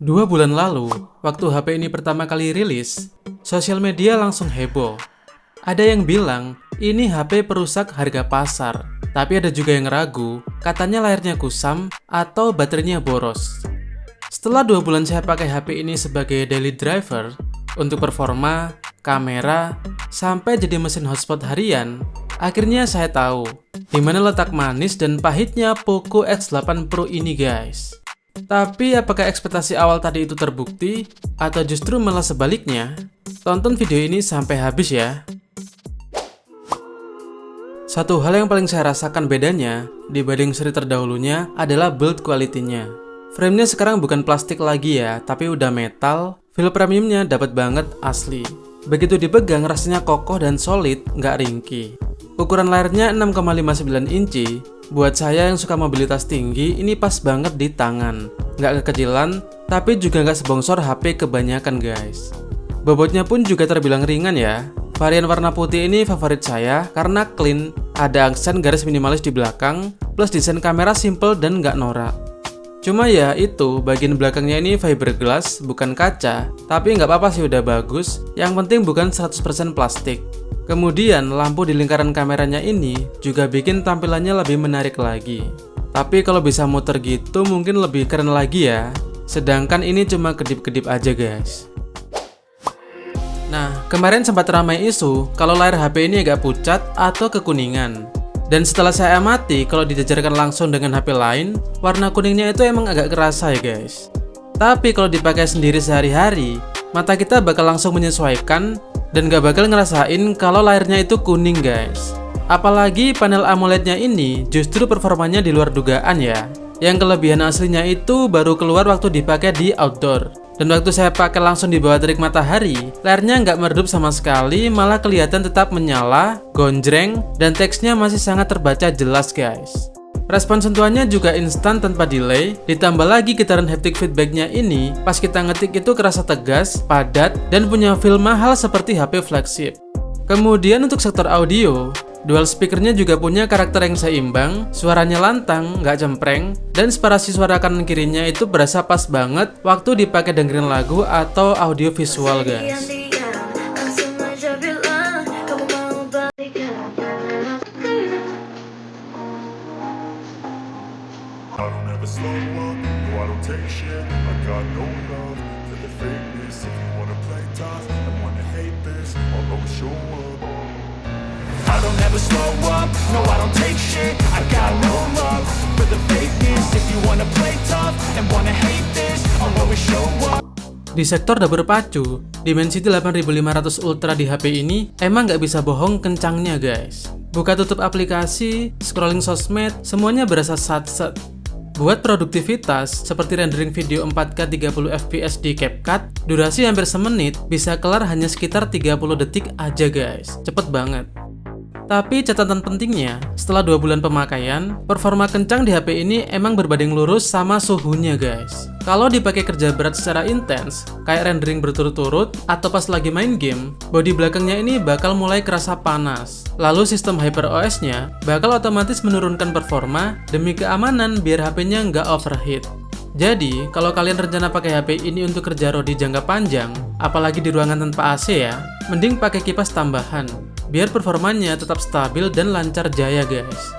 2 bulan lalu, waktu HP ini pertama kali rilis, sosial media langsung heboh. Ada yang bilang, ini HP perusak harga pasar. Tapi ada juga yang ragu, katanya layarnya kusam atau baterainya boros. Setelah 2 bulan saya pakai HP ini sebagai daily driver, untuk performa, kamera, sampai jadi mesin hotspot harian, akhirnya saya tahu, di mana letak manis dan pahitnya Poco X8 Pro ini guys. Tapi apakah ekspektasi awal tadi itu terbukti? Atau justru malah sebaliknya? Tonton video ini sampai habis ya. Satu hal yang paling saya rasakan bedanya dibanding seri terdahulunya adalah build quality-nya. Frame-nya sekarang bukan plastik lagi ya, tapi udah metal. Feel premiumnya dapat banget asli. Begitu dipegang rasanya kokoh dan solid, nggak ringkih. Ukuran layarnya 6,59 inci. Buat saya yang suka mobilitas tinggi, ini pas banget di tangan. Nggak kekecilan, tapi juga nggak sebongsor HP kebanyakan guys. Bobotnya pun juga terbilang ringan ya. Varian warna putih ini favorit saya karena clean, ada aksen garis minimalis di belakang, plus desain kamera simple dan nggak norak. Cuma ya itu, bagian belakangnya ini fiberglass, bukan kaca, tapi nggak apa-apa sih udah bagus, yang penting bukan 100% plastik. Kemudian lampu di lingkaran kameranya ini juga bikin tampilannya lebih menarik lagi. Tapi kalau bisa muter gitu mungkin lebih keren lagi ya. Sedangkan ini cuma kedip-kedip aja guys. Nah, kemarin sempat ramai isu kalau layar HP ini agak pucat atau kekuningan. Dan setelah saya amati, kalau dijajarkan langsung dengan HP lain, warna kuningnya itu emang agak kerasa ya guys. Tapi kalau dipakai sendiri sehari-hari, mata kita bakal langsung menyesuaikan dan gak bakal ngerasain kalau layarnya itu kuning guys. Apalagi panel AMOLED-nya ini justru performanya di luar dugaan ya. Yang kelebihan aslinya itu baru keluar waktu dipakai di outdoor. Dan waktu saya pakai langsung di bawah terik matahari, layarnya nggak meredup sama sekali, malah kelihatan tetap menyala, gonjreng, dan teksnya masih sangat terbaca jelas guys. Respon sentuhannya juga instan tanpa delay, ditambah lagi getaran haptic feedbacknya ini, pas kita ngetik itu kerasa tegas, padat, dan punya feel mahal seperti HP flagship. Kemudian untuk sektor audio, dual speakernya juga punya karakter yang seimbang, suaranya lantang, nggak cempreng, dan separasi suara kanan kirinya itu berasa pas banget waktu dipakai dengerin lagu atau audio visual guys. Di sektor dapur pacu, Dimensity 8500 Ultra di HP ini emang nggak bisa bohong kencangnya guys. Buka tutup aplikasi, scrolling sosmed, semuanya berasa sat-set. Buat produktivitas, seperti rendering video 4K 30 fps di CapCut, durasi hampir semenit, bisa kelar hanya sekitar 30 detik aja guys. Cepet banget. Tapi catatan pentingnya, setelah 2 bulan pemakaian, performa kencang di HP ini emang berbanding lurus sama suhunya guys. Kalau dipakai kerja berat secara intens, kayak rendering berturut-turut, atau pas lagi main game, bodi belakangnya ini bakal mulai kerasa panas. Lalu sistem HyperOS-nya bakal otomatis menurunkan performa demi keamanan biar HP-nya nggak overheat. Jadi, kalau kalian rencana pakai HP ini untuk kerja rodi jangka panjang, apalagi di ruangan tanpa AC ya, mending pakai kipas tambahan, biar performanya tetap stabil dan lancar jaya guys.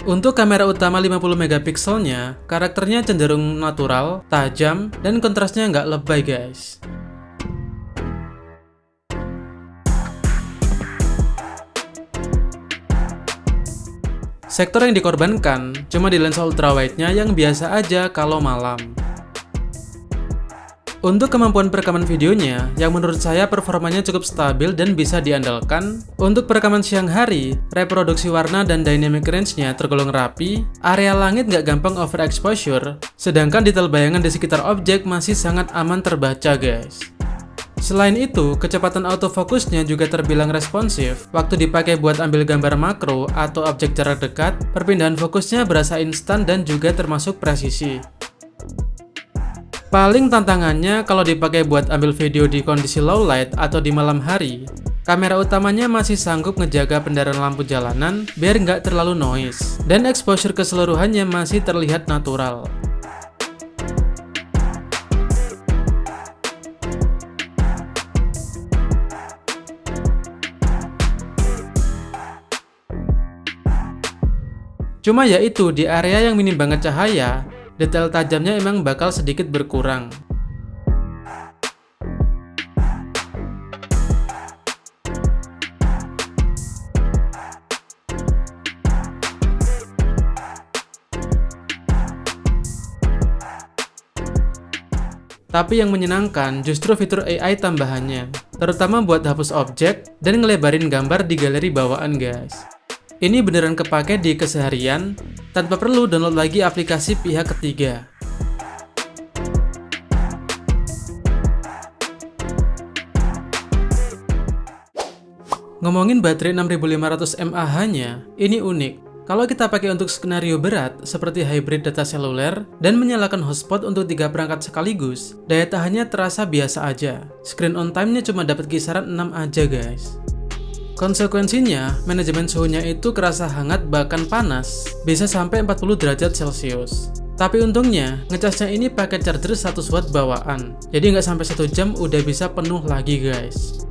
Untuk kamera utama 50 megapikselnya, karakternya cenderung natural, tajam, dan kontrasnya nggak lebay guys. Sektor yang dikorbankan cuma di lensa ultrawide-nya yang biasa aja kalau malam. Untuk kemampuan perekaman videonya, yang menurut saya performanya cukup stabil dan bisa diandalkan. Untuk perekaman siang hari, reproduksi warna dan dynamic range-nya tergolong rapi, area langit nggak gampang overexposure, sedangkan detail bayangan di sekitar objek masih sangat aman terbaca guys. Selain itu, kecepatan autofokusnya juga terbilang responsif. Waktu dipakai buat ambil gambar makro atau objek jarak dekat, perpindahan fokusnya berasa instan dan juga termasuk presisi. Paling tantangannya kalau dipakai buat ambil video di kondisi low light atau di malam hari, kamera utamanya masih sanggup ngejaga pendaran lampu jalanan biar nggak terlalu noise, dan exposure keseluruhannya masih terlihat natural. Cuma ya itu, di area yang minim banget cahaya, detail tajamnya emang bakal sedikit berkurang. Tapi yang menyenangkan justru fitur AI tambahannya, terutama buat hapus objek dan ngelebarin gambar di galeri bawaan guys. Ini beneran kepake di keseharian, tanpa perlu download lagi aplikasi pihak ketiga. Ngomongin baterai 6500 mAh-nya, ini unik. Kalau kita pakai untuk skenario berat, seperti hybrid data seluler, dan menyalakan hotspot untuk 3 perangkat sekaligus, daya tahannya terasa biasa aja. Screen on time-nya cuma dapat kisaran 6 aja guys. Konsekuensinya, manajemen suhunya itu kerasa hangat bahkan panas, bisa sampai 40 derajat Celcius. Tapi untungnya, ngecasnya ini pakai charger 100 watt bawaan, jadi nggak sampai 1 jam udah bisa penuh lagi guys.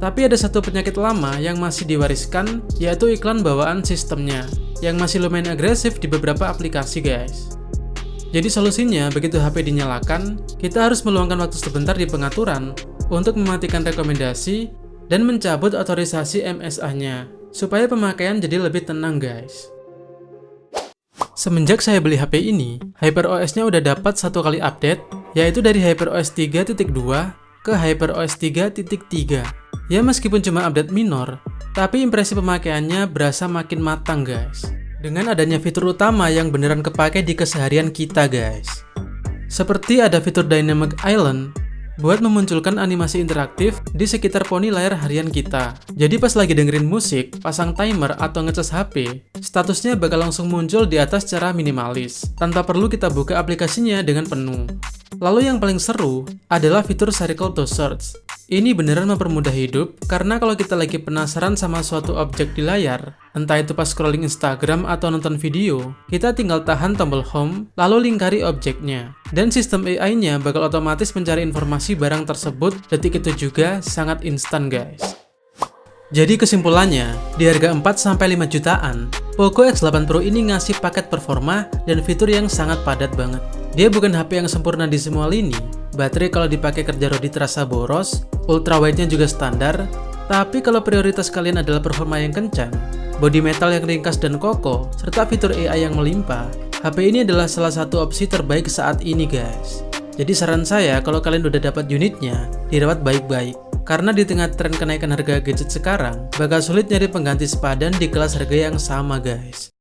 Tapi ada satu penyakit lama yang masih diwariskan, yaitu iklan bawaan sistemnya, yang masih lumayan agresif di beberapa aplikasi guys. Jadi solusinya, begitu HP dinyalakan, kita harus meluangkan waktu sebentar di pengaturan untuk mematikan rekomendasi dan mencabut otorisasi MSA-nya, supaya pemakaian jadi lebih tenang guys. Semenjak saya beli HP ini, HyperOS-nya udah dapat 1 kali update, yaitu dari HyperOS 3.2 ke HyperOS 3.3. Ya meskipun cuma update minor, tapi impresi pemakaiannya berasa makin matang guys. Dengan adanya fitur utama yang beneran kepake di keseharian kita guys. Seperti ada fitur Dynamic Island, buat memunculkan animasi interaktif di sekitar poni layar harian kita. Jadi pas lagi dengerin musik, pasang timer atau ngecas HP, statusnya bakal langsung muncul di atas secara minimalis, tanpa perlu kita buka aplikasinya dengan penuh. Lalu yang paling seru adalah fitur Circle to Search. Ini beneran mempermudah hidup, karena kalau kita lagi penasaran sama suatu objek di layar, entah itu pas scrolling Instagram atau nonton video, kita tinggal tahan tombol home, lalu lingkari objeknya. Dan sistem AI-nya bakal otomatis mencari informasi barang tersebut, detik itu juga sangat instan guys. Jadi kesimpulannya, di harga 4-5 jutaan, Poco X8 Pro ini ngasih paket performa dan fitur yang sangat padat banget. Dia bukan HP yang sempurna di semua lini, baterai kalau dipakai kerja rodi terasa boros, ultrawide-nya juga standar, tapi kalau prioritas kalian adalah performa yang kencang, bodi metal yang ringkas dan kokoh, serta fitur AI yang melimpah, HP ini adalah salah satu opsi terbaik saat ini guys. Jadi saran saya, kalau kalian udah dapat unitnya, dirawat baik-baik. Karena di tengah tren kenaikan harga gadget sekarang, bakal sulit nyari pengganti sepadan di kelas harga yang sama guys.